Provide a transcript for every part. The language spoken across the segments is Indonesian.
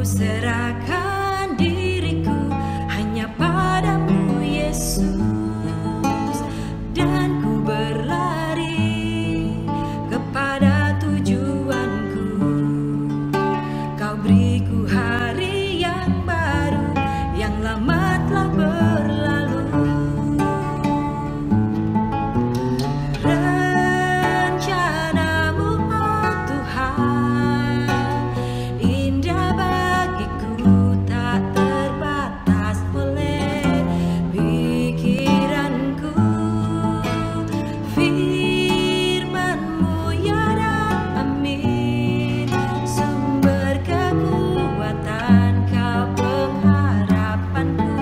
Serahkan diriku hanya padamu Yesus, dan ku berlari kepada tujuanku. Kau beriku hari yang baru, yang lama telah berlalu. Rencanamu, oh Tuhan, indah bagiku, tak terbatas oleh pikiranku. Firman-Mu ya dan amin, sumber kekuatan, Kau pengharapanku,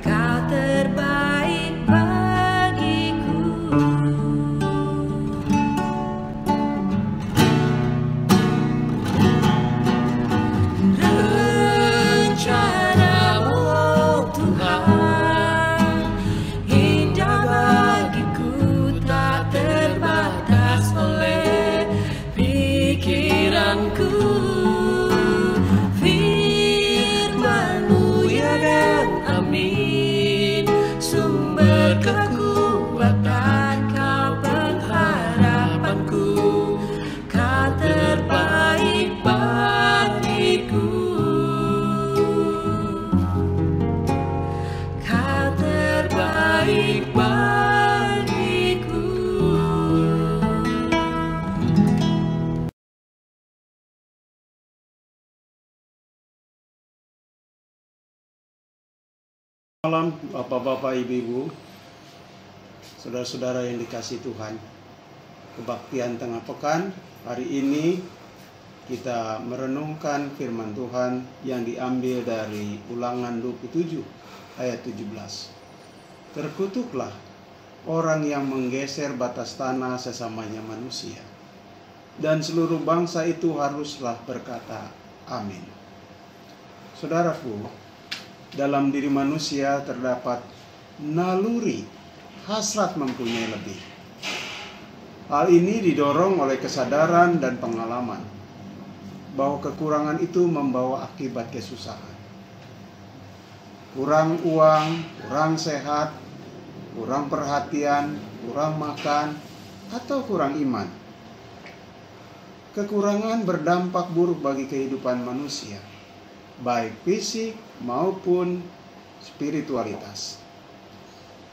Kau terbaik bagiku. Rencanamu, oh Tuhan, indah bagiku, tak terbatas oleh pikiranku. Firman-Mu ya dan amin, sumber kekuatan, Kau pengharapanku, Kau terbaik bagiku. Kau terbaik bagiku. Malam Bapak-Bapak, Ibu-Ibu, saudara-saudara yang dikasihi Tuhan. Kebaktian tengah pekan hari ini kita merenungkan firman Tuhan yang diambil dari Ulangan 27 ayat 17. Terkutuklah orang yang menggeser batas tanah sesamanya manusia, dan seluruh bangsa itu haruslah berkata amin. Saudaraku, dalam diri manusia terdapat naluri hasrat mempunyai lebih. Hal ini didorong oleh kesadaran dan pengalaman bahwa kekurangan itu membawa akibat kesusahan. Kurang uang, kurang sehat, kurang perhatian, kurang makan, atau kurang iman. Kekurangan berdampak buruk bagi kehidupan manusia, baik fisik maupun spiritualitas.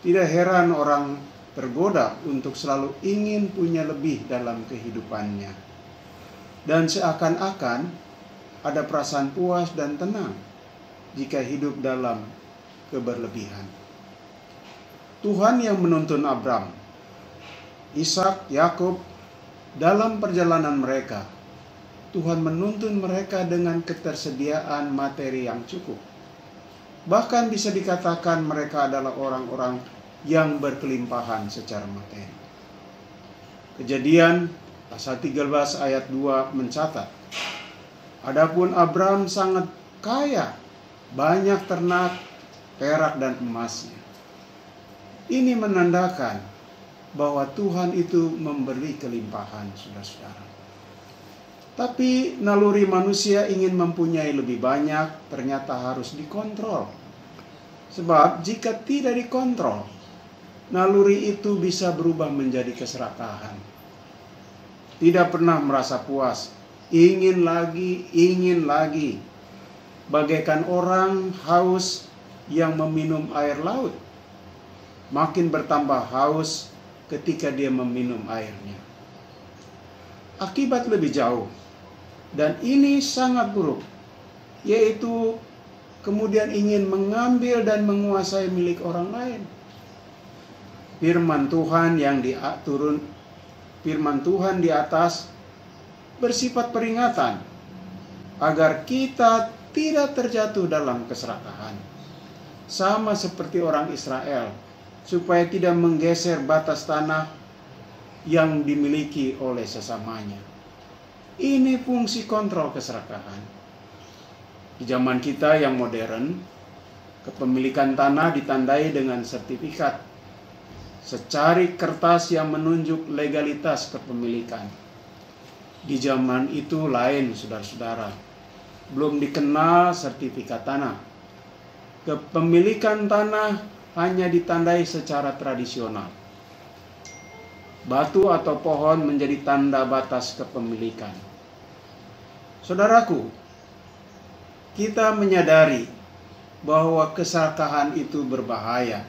Tidak heran orang tergoda untuk selalu ingin punya lebih dalam kehidupannya, dan seakan-akan ada perasaan puas dan tenang jika hidup dalam keberlebihan. Tuhan yang menuntun Abram, Ishak, Yakub dalam perjalanan mereka, Tuhan menuntun mereka dengan ketersediaan materi yang cukup. Bahkan bisa dikatakan mereka adalah orang-orang yang berkelimpahan secara materi. Kejadian pasal 13 ayat 2 mencatat, adapun Abram sangat kaya, banyak ternak, perak dan emasnya. Ini menandakan bahwa Tuhan itu memberi kelimpahan, saudara-saudara. Tapi naluri manusia ingin mempunyai lebih banyak ternyata harus dikontrol. Sebab jika tidak dikontrol, naluri itu bisa berubah menjadi keserakahan. Tidak pernah merasa puas, ingin lagi, bagaikan orang haus yang meminum air laut. Makin bertambah haus ketika dia meminum airnya. Akibat lebih jauh, dan ini sangat buruk, yaitu kemudian ingin mengambil dan menguasai milik orang lain. Firman Tuhan di atas bersifat peringatan agar kita tidak terjatuh dalam keserakahan. Sama seperti orang Israel supaya tidak menggeser batas tanah yang dimiliki oleh sesamanya. Ini fungsi kontrol keserakahan. Di zaman kita yang modern, kepemilikan tanah ditandai dengan sertifikat, secari kertas yang menunjuk legalitas kepemilikan. Di zaman itu lain, saudara-saudara. Belum dikenal sertifikat tanah. Kepemilikan tanah hanya ditandai secara tradisional. Batu atau pohon menjadi tanda batas kepemilikan. Saudaraku, kita menyadari bahwa keserakahan itu berbahaya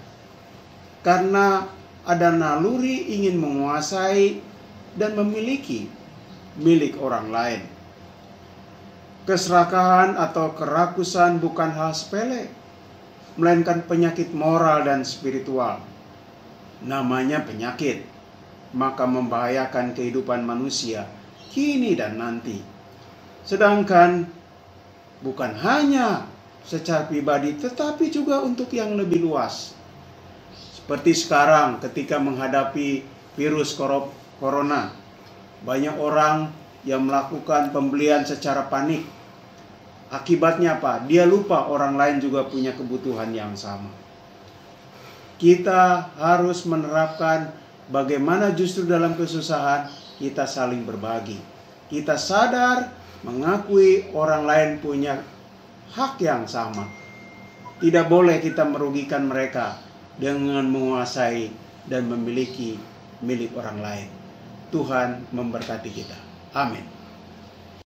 karena ada naluri ingin menguasai dan memiliki milik orang lain. Keserakahan atau kerakusan bukan hal sepele, melainkan penyakit moral dan spiritual. Namanya penyakit, maka membahayakan kehidupan manusia kini dan nanti. Sedangkan bukan hanya secara pribadi, tetapi juga untuk yang lebih luas. Seperti sekarang ketika menghadapi virus corona, banyak orang yang melakukan pembelian secara panik. Akibatnya apa? Dia lupa orang lain juga punya kebutuhan yang sama. Kita harus menerapkan bagaimana justru dalam kesusahan kita saling berbagi. Kita sadar mengakui orang lain punya hak yang sama. Tidak boleh kita merugikan mereka dengan menguasai dan memiliki milik orang lain. Tuhan memberkati kita. Amin.